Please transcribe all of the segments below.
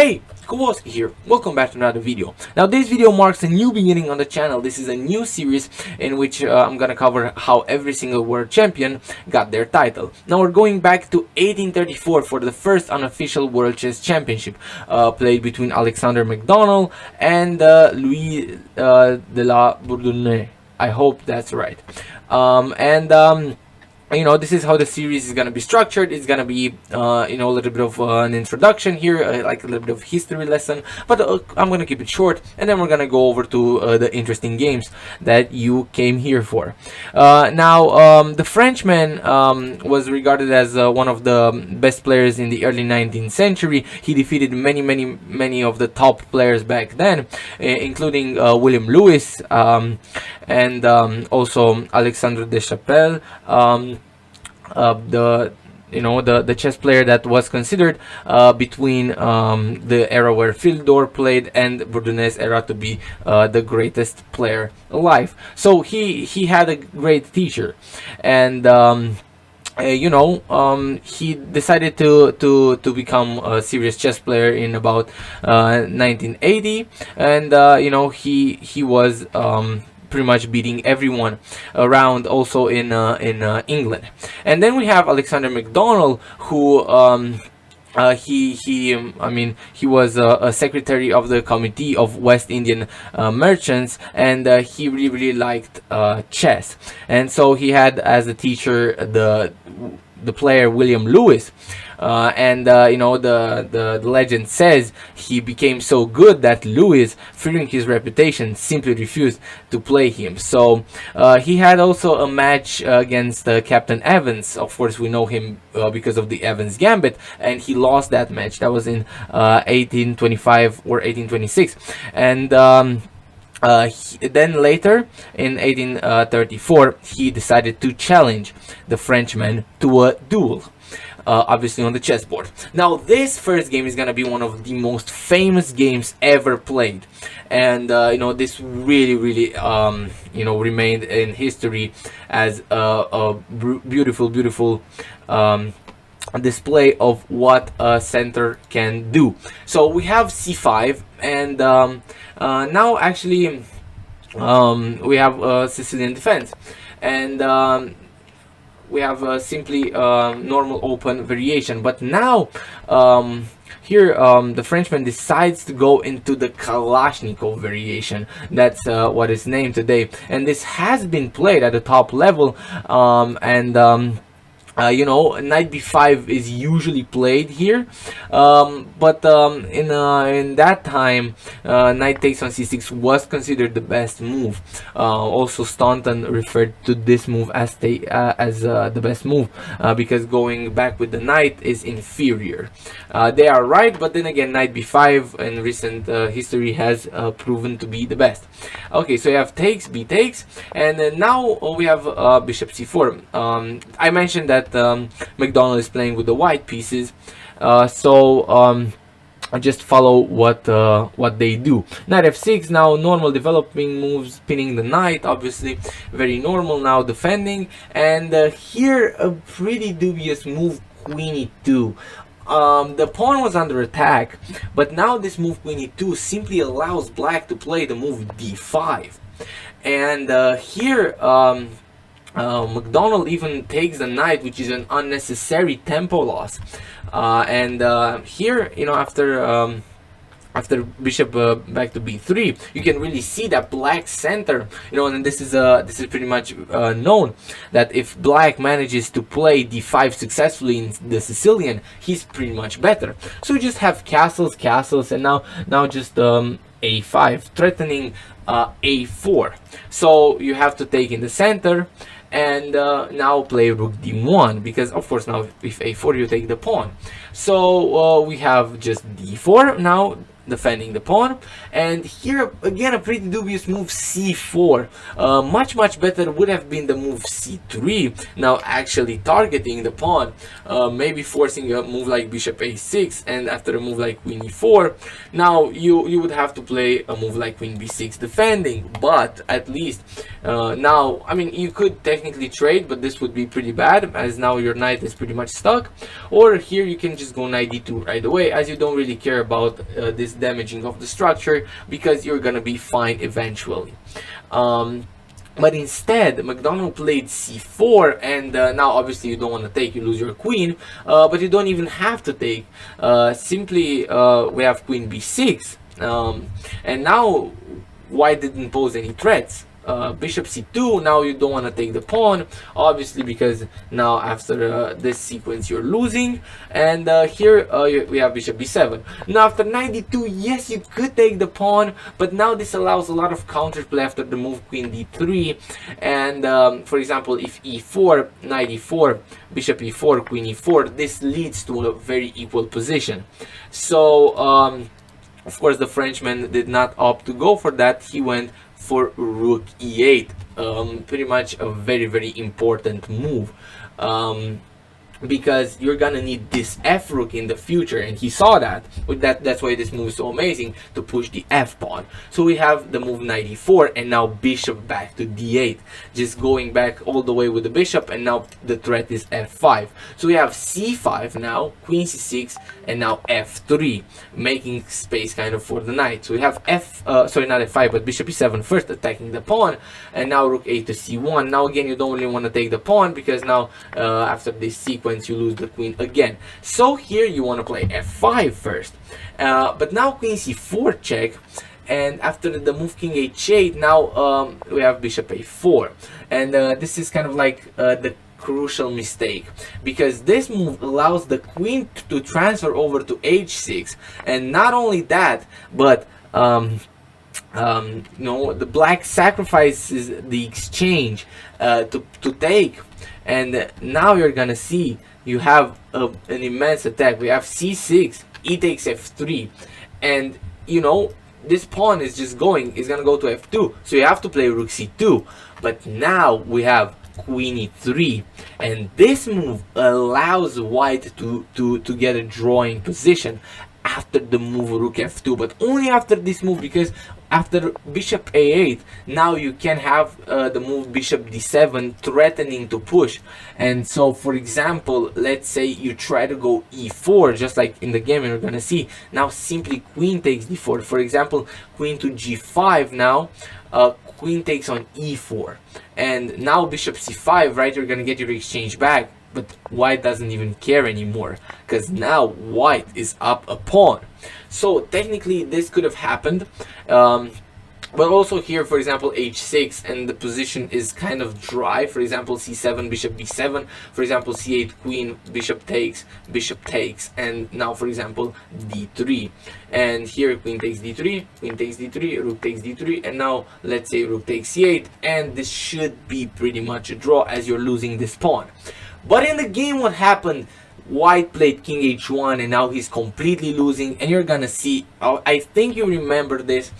Hey, Kowlasky here. Welcome back to another video. Now this video marks a new beginning on the channel. This is a new series in which I'm gonna cover how every single world champion got their title. Now we're going back to 1834 for the first unofficial world chess championship played between Alexander McDonnell and Louis de la Bourdonnais. I hope that's right. You know, this is how the series is going to be structured. It's going to be you know, a little bit of an introduction here, like a little bit of history lesson, but I'm going to keep it short, and then we're going to go over to the interesting games that you came here for. The Frenchman was regarded as one of the best players in the early 19th century. He defeated many of the top players back then, including William Lewis and also Alexandre de Chapelle, the chess player that was considered between the era where Philidor played and Bourdonnais era to be the greatest player alive. So he had a great teacher, and he decided to become a serious chess player in about 1980, and he was pretty much beating everyone around, also in England. And then we have Alexander McDonnell, who he was a secretary of the Committee of West Indian Merchants, and he really liked chess, and so he had as a teacher the player William Lewis. The legend says he became so good that Lewis, fearing his reputation, simply refused to play him. So he had also a match against Captain Evans. Of course, we know him because of the Evans Gambit, and he lost that match. That was in 1825 or 1826. And then later in 1834 he decided to challenge the Frenchman to a duel, obviously on the chessboard. Now this first game is gonna be one of the most famous games ever played, and this really remained in history as a beautiful display of what a center can do. So we have c5, and now actually we have Sicilian defense, and we have simply normal open variation. But now here the Frenchman decides to go into the Kalashnikov variation. That's what is named today, and this has been played at the top level, knight b5 is usually played here, but in that time, knight takes on c6 was considered the best move. Also Staunton referred to this move as the best move, because going back with the knight is inferior. They are right, but then again, knight b5 in recent history has proven to be the best. Okay, so you have takes, b takes, and then now we have bishop c4. I mentioned that McDonnell is playing with the white pieces, so I just follow what they do. Knight f6, now normal developing moves, pinning the knight, obviously very normal. Now defending, and here a pretty dubious move, queen e2. The pawn was under attack, but now this move queen e2 simply allows black to play the move d5, and here McDonnell even takes the knight, which is an unnecessary tempo loss. Here, after bishop back to b3, you can really see that black center, and this is pretty much known that if black manages to play d5 successfully in the Sicilian, he's pretty much better. So you just have castles, and now just a5 threatening a4. So you have to take in the center, and now play rook d1, because of course now with a4 you take the pawn. So we have just d4 now, defending the pawn, and here again a pretty dubious move, c4. Much better would have been the move c3, now actually targeting the pawn, maybe forcing a move like bishop a6, and after a move like queen e4, now you would have to play a move like queen b6 defending. But at least now, I mean, you could technically trade, but this would be pretty bad, as now your knight is pretty much stuck. Or here you can just go knight d2 right away, as you don't really care about this damaging of the structure, because you're gonna be fine eventually. But instead, McDonnell played c4, and now obviously you don't want to take, you lose your queen, but you don't even have to take. Simply, we have queen b6, and now white didn't pose any threats. Bishop c2, now you don't want to take the pawn, obviously, because now after this sequence you're losing. And here we have bishop b7. Now after knight d2, yes, you could take the pawn, but now this allows a lot of counterplay after the move queen d3. And for example, if e4, knight e4, bishop e4, queen e4, this leads to a very equal position. So of course the Frenchman did not opt to go for that. He went for rook e8, pretty much a very important move, because you're gonna need this f rook in the future, and he saw that. With that's why this move is so amazing, to push the f pawn. So we have the move knight e4, and now bishop back to d8, just going back all the way with the bishop, and now the threat is f5. So we have c5 now, queen c6, and now f3, making space kind of for the knight. So we have sorry, not f5, but bishop e7 first, attacking the pawn, and now rook a to c1. Now again, you don't really want to take the pawn, because now after this sequence you lose the queen again. So here you want to play f5 first, but now queen c4 check, and after the move king h8, now we have bishop a4, and this is kind of like the crucial mistake, because this move allows the queen to transfer over to h6, and not only that, but no, the black sacrifices the exchange to take, and now you're gonna see you have an immense attack. We have c6, e takes f3, and you know this pawn is just is gonna go to f2, so you have to play rook c2. But now we have queen e3, and this move allows white to get a drawing position after the move rook f2, but only after this move, because after bishop a8, now you can have the move bishop d7 threatening to push. And so, for example, let's say you try to go e4, just like in the game you're gonna see. Now simply queen takes d4. For example, queen to g5 now, queen takes on e4. And now bishop c5, right, you're gonna get your exchange back. But white doesn't even care anymore, because now white is up a pawn. So technically this could have happened, but also here, for example, h6, and the position is kind of dry. For example, c7, bishop b7, for example, c8, queen, bishop takes, and now, for example, d3, and here queen takes d3, queen takes d3, rook takes d3, and now let's say rook takes c8, and this should be pretty much a draw, as you're losing this pawn. But in the game, what happened? White played king h1, and now he's completely losing, and you're gonna see, I think you remember this,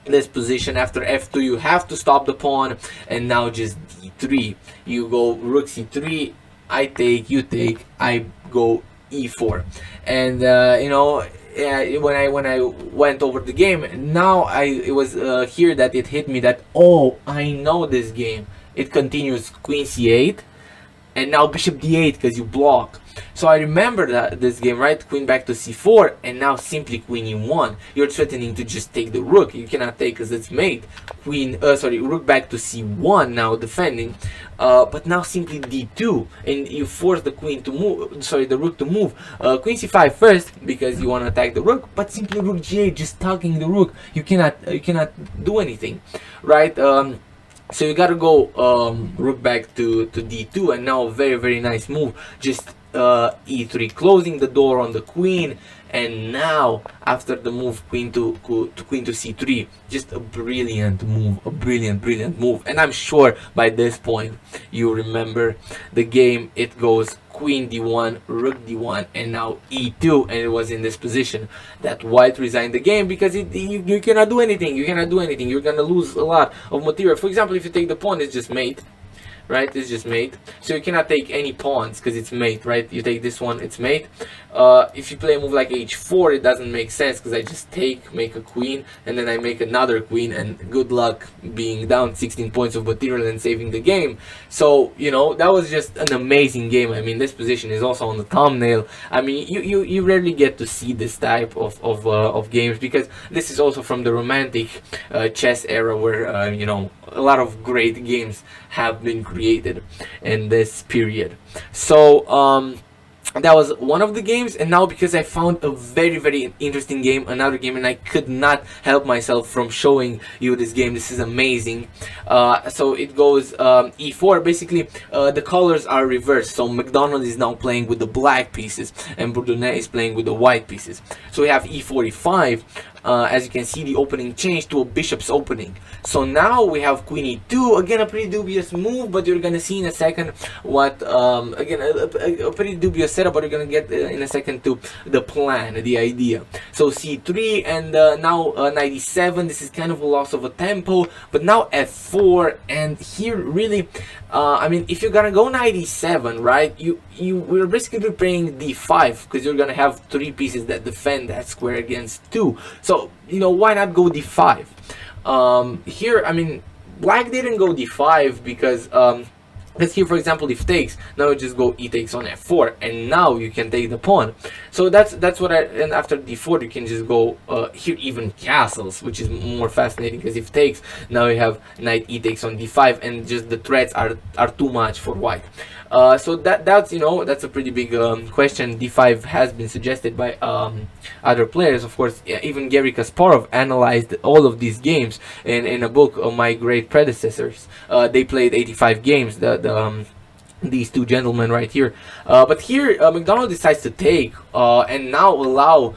this position. After f2 you have to stop the pawn, and now just d3, you go rook c3, I take, you take, I go e4, and you know, when I went over the game, now it was here that it hit me that, oh, I know this game. It continues queen c8, and now bishop d8, because you block. So I remember that this game, right? Queen back to c4, and now simply queen e1. You're threatening to just take the rook. You cannot take because it's mate. Rook back to c1, now defending. But now simply d2, and you force the queen to move. Sorry, the rook to move. Queen c5 first, because you want to attack the rook. But simply rook g8, just tugging the rook. You cannot do anything, right? So you gotta go rook back to d2, and now very nice move, just e3, closing the door on the queen. And now after the move queen to c3, just a brilliant move, a brilliant move. And I'm sure by this point you remember the game. It goes queen d1, rook d1, and now e2, and it was in this position that white resigned the game, because you cannot do anything. You're gonna lose a lot of material. For example, if you take the pawn, it's just mate, right? It's just mate, so you cannot take any pawns because it's mate, right? You take this one, it's mate. If you play a move like h4, it doesn't make sense because I just take, make a queen, and then I make another queen, and good luck being down 16 points of material and saving the game. So, you know, that was just an amazing game. I mean, this position is also on the thumbnail. I mean, you rarely get to see this type of games, because this is also from the romantic chess era, where you know, a lot of great games have been created in this period. So that was one of the games. And now, because I found a very interesting game, another game, and I could not help myself from showing you this game. This is amazing. So it goes e4. Basically, the colors are reversed, so McDonnell is now playing with the black pieces and Bourdonnais is playing with the white pieces. So we have e4, e5. As you can see, the opening changed to a bishop's opening. So now we have queen e2. Again, a pretty dubious move, but you're gonna see in a second what again, a pretty dubious setup, but you're gonna get in a second to the plan, the idea. So c3, and now knight e7. This is kind of a loss of a tempo, but now f4. And here, really, I mean, if you're gonna go knight e7, right, we're basically playing d5, because you're gonna have 3 pieces that defend that square against 2. So, you know, why not go d5? Here, I mean, black didn't go d5 because let's here, for example, if takes, now you just go e takes on f4, and now you can take the pawn. So that's what and after d4 you can just go here, even castles, which is more fascinating, because if takes, now you have knight e takes on d5, and just the threats are too much for white. So that's, you know, that's a pretty big question. d5 has been suggested by other players, of course. Yeah, even Garry Kasparov analyzed all of these games in a book of My Great Predecessors. They played 85 games, these two gentlemen right here. But here, McDonnell decides to take and now allow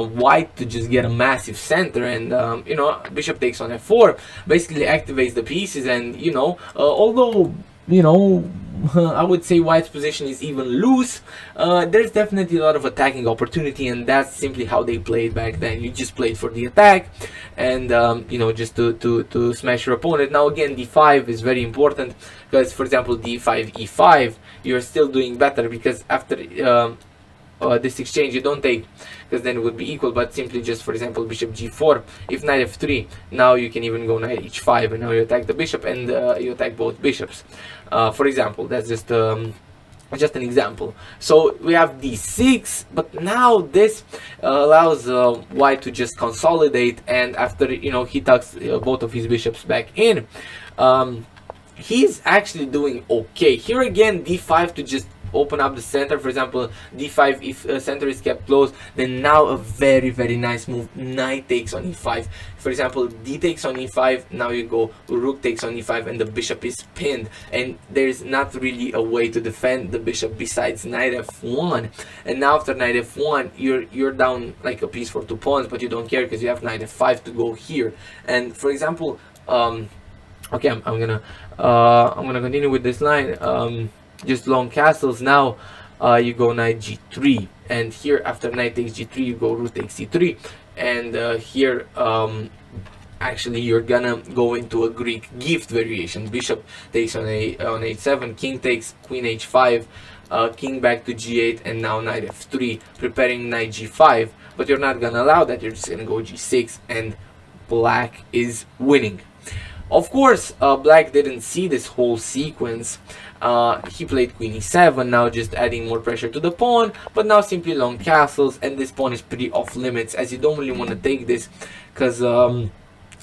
white to just get a massive center, and you know, bishop takes on f4 basically activates the pieces. And you know, although, you know, I would say white's position is even loose, there's definitely a lot of attacking opportunity, and that's simply how they played back then. You just played for the attack, and you know, just to smash your opponent. Now again, d5 is very important, because for example, d5, e5, you're still doing better, because after this exchange you don't take, because then it would be equal, but simply just, for example, bishop g4. If knight f3, now you can even go knight h5, and now you attack the bishop, and you attack both bishops. For example, that's just an example. So we have d6, but now this allows white to just consolidate, and after, you know, he tucks both of his bishops back in, he's actually doing okay. Here again, d5 to just open up the center. For example, d5, if center is kept close, then now a very nice move, knight takes on e5. For example, d takes on e5, now you go rook takes on e5, and the bishop is pinned, and there's not really a way to defend the bishop besides knight f1. And now after knight f1, you're down like a piece for 2 pawns, but you don't care, because you have knight f5 to go here. And for example, okay, I'm gonna continue with this line. Just long castles. Now you go knight g3, and here after knight takes g3, you go rook takes c3, and here actually you're gonna go into a Greek gift variation. Bishop takes on h7, king takes, queen h5, king back to g8, and now knight f3, preparing knight g5. But you're not gonna allow that, you're just gonna go g6, and black is winning. Of course, black didn't see this whole sequence. He played queen e7, now just adding more pressure to the pawn, but now simply long castles, and this pawn is pretty off limits, as you don't really want to take this, because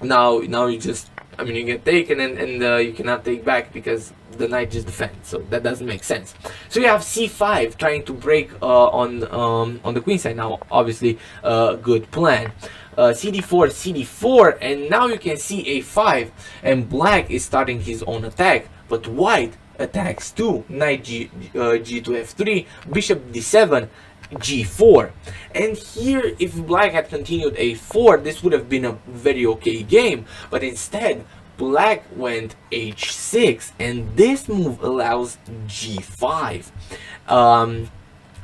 now you just, I mean, you get taken, and you cannot take back, because the knight just defends, so that doesn't make sense. So you have c5 trying to break on the queen side. Now obviously good plan. cd4, cd4, and now you can see a5, and black is starting his own attack, but white attacks too. Knight g2 f3, bishop d7, g4. And here, if black had continued a4, this would have been a very okay game, but instead black went h6, and this move allows g5.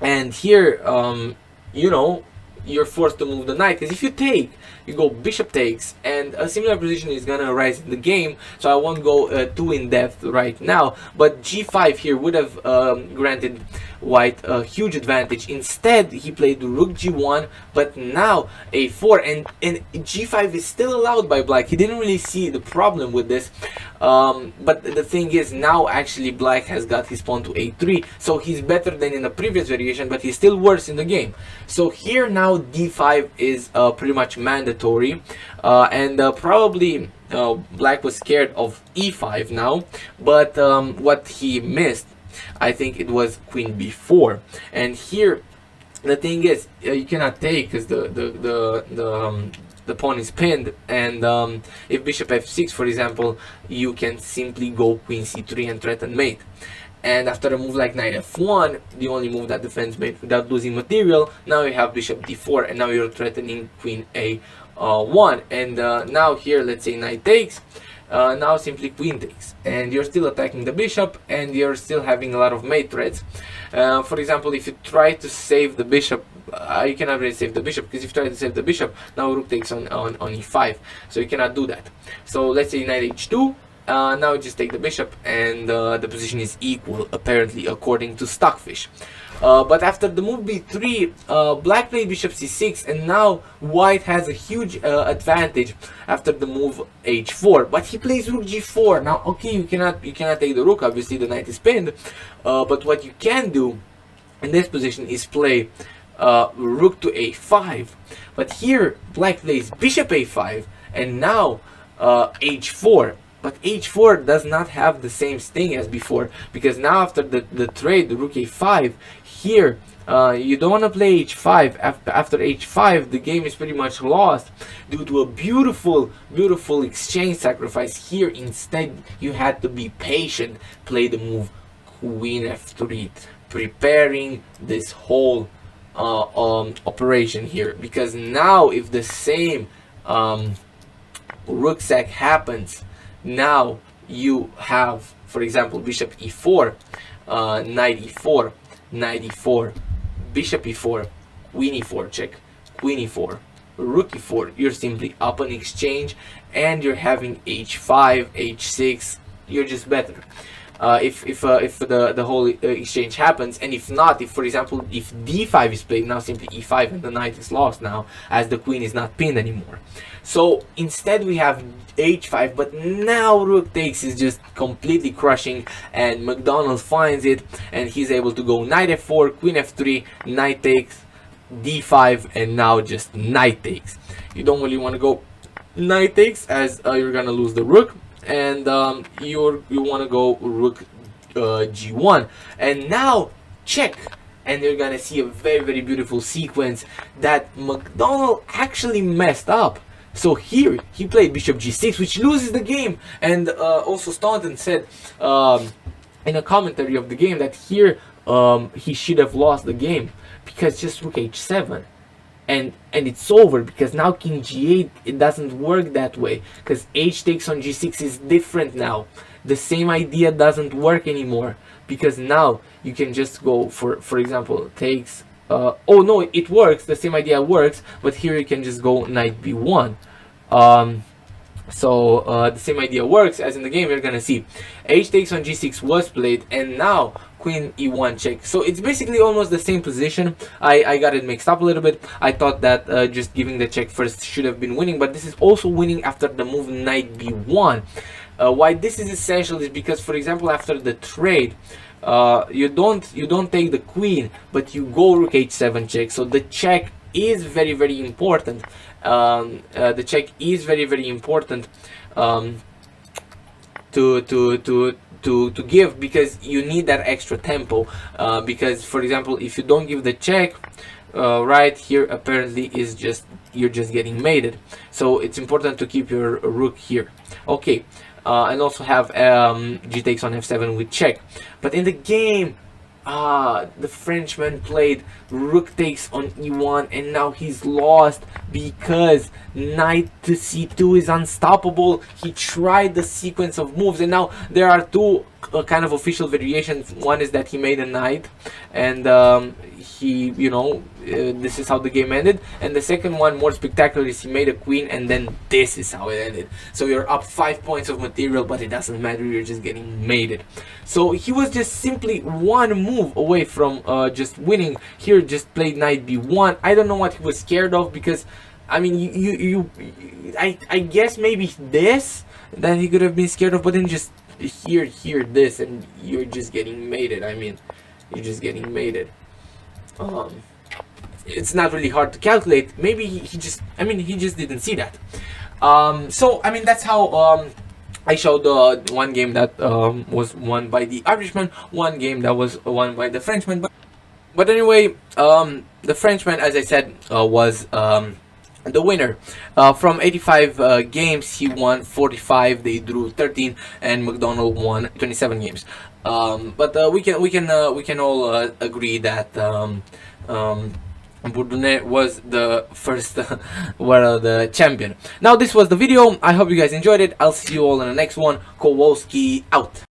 And here, you know, you're forced to move the knight, because if you take, you go bishop takes, and a similar position is gonna arise in the game, so I won't go too in depth right now. But g5 here would have granted white a huge advantage. Instead he played rook g1, but now a4, and g5 is still allowed by black. He didn't really see the problem with this, but the thing is, now actually black has got his pawn to a3, so he's better than in the previous variation, but he's still worse in the game. So here now d5 is pretty much mandatory, and probably black was scared of e5 now, but what he missed, I think it was queen b4. And here the thing is, you cannot take, because the pawn is pinned, and if bishop f6 for example, you can simply go queen c3 and threaten mate. And after a move like knight f1, the only move that defends mate without losing material, now you have bishop d4, and now you're threatening queen a1. And now here, let's say knight takes, now simply queen takes, and you're still attacking the bishop, and you're still having a lot of mate threats. For example, if you try to save the bishop, you cannot really save the bishop, because if you try to save the bishop, now rook takes on e5, so you cannot do that. So let's say knight h2, now you just take the bishop, and the position is equal, apparently, according to Stockfish. But after the move b3, black played bishop c6, and now white has a huge advantage after the move h4. But he plays rook g4. Now, okay, you cannot take the rook. Obviously, the knight is pinned. But what you can do in this position is play rook to a5. But here, black plays bishop a5, and now h4. But h4 does not have the same sting as before, because now after the trade, the rook a5, here you don't want to play h5. After h5, the game is pretty much lost due to a beautiful exchange sacrifice. Here instead you had to be patient, play the move queen f3, preparing this whole operation here, because now if the same rook sack happens, now you have, for example, bishop e4, knight e4, knight e4, bishop e4, queen e4 check, queen e4, rook e4. You're simply up on exchange, and you're having h5, h6. You're just better. If the whole exchange happens, and if not, if for example if d5 is played, now simply e5, and the knight is lost now, as the queen is not pinned anymore. So instead we have h5, but now rook takes is just completely crushing, and McDonnell finds it, and he's able to go knight f4, queen f3, knight takes, d5, and now just knight takes. You don't really want to go knight takes, as you're gonna lose the rook, and you want to go rook g1, and now check, and you're gonna see a very beautiful sequence that McDonnell actually messed up. So here he played bishop g6, which loses the game, and also Staunton said in a commentary of the game that here he should have lost the game, because just rook h7, and it's over, because now king g8, it doesn't work that way, because h takes on g6 is different now. The same idea doesn't work anymore, because now you can just go for example takes, oh no, it works, the same idea works, but here you can just go knight b1. So the same idea works as in the game. You're gonna see h takes on g6 was played, and now queen e1 check. So it's basically almost the same position. I got it mixed up a little bit. I thought that just giving the check first should have been winning, but this is also winning after the move knight b1. Why this is essential is because, for example, after the trade, you don't take the queen, but you go rook h7 check. So the check is very important. The check is very important to give, because you need that extra tempo. Because, for example, if you don't give the check, right here apparently is just, you're just getting mated. So it's important to keep your rook here. Okay, and also have g takes on f7 with check. But in the game, the Frenchman played rook takes on e1, and now he's lost because knight to c2 is unstoppable. He tried the sequence of moves, and now there are two kind of official variations. One is that he made a knight, and he, this is how the game ended. And the second one, more spectacular, is he made a queen, and then this is how it ended. So you're up 5 points of material, but it doesn't matter, you're just getting mated. So he was just simply one move away from just winning. Here, just played knight b1. I don't know what he was scared of, because I mean, I guess maybe this that he could have been scared of, but then just here this, and you're just getting mated. I mean, you're just getting mated. It's not really hard to calculate. Maybe he just, he just didn't see that. So I mean, that's how I showed one game that was won by the Irishman, one game that was won by the Frenchman. But anyway, the Frenchman, as I said, was the winner. From 85 games, he won 45. They drew 13, and McDonnell won 27 games. But we can all agree that Bourdonnais was the first the champion. Now, this was the video. I hope you guys enjoyed it. I'll see you all in the next one. Kowlasky out.